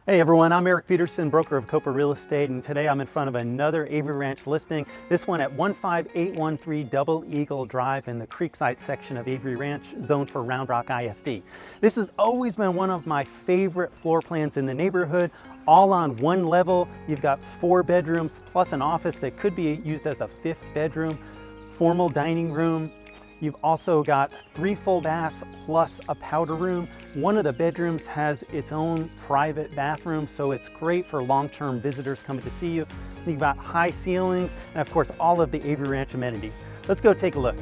Hey everyone, I'm Eric Peterson, broker of Kopa Real Estate, and today I'm in front of another Avery Ranch listing, this one at 15813 Double Eagle Drive in the Creekside section of Avery Ranch, zoned for Round Rock ISD. This has always been one of my favorite floor plans in the neighborhood, all on one level. You've got 4 bedrooms plus an office that could be used as a 5th bedroom, formal dining room. You've also got 3 full baths plus a powder room. One of the bedrooms has its own private bathroom, so it's great for long-term visitors coming to see you. You've got high ceilings and of course all of the Avery Ranch amenities. Let's go take a look.